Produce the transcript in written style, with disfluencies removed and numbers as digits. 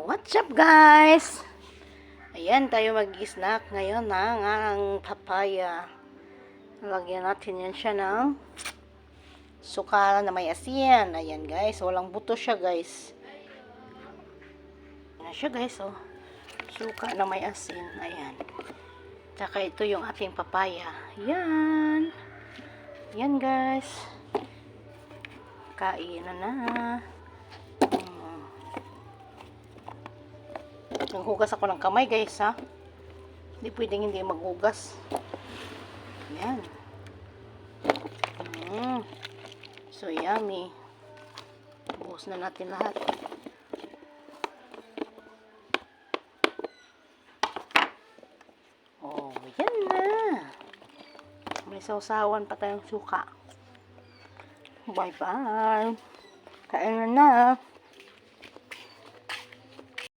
What's up guys? Ayan, tayo mag-snack ngayon ng ang papaya. Lagyan natin yan siya ng suka na may asin. Ayan guys, walang buto siya guys. Ayan siya guys, oh. Suka na may asin. Ayan. Tsaka ito yung ating papaya. Ayan. Ayan guys. Kainan na. Naghugas ako ng kamay guys ha. Hindi pwedeng hindi maghugas. Ayan. So yummy. Buhos na natin lahat. Oh, yan na. May sausawan pa tayong suka. Bye bye. Kain na.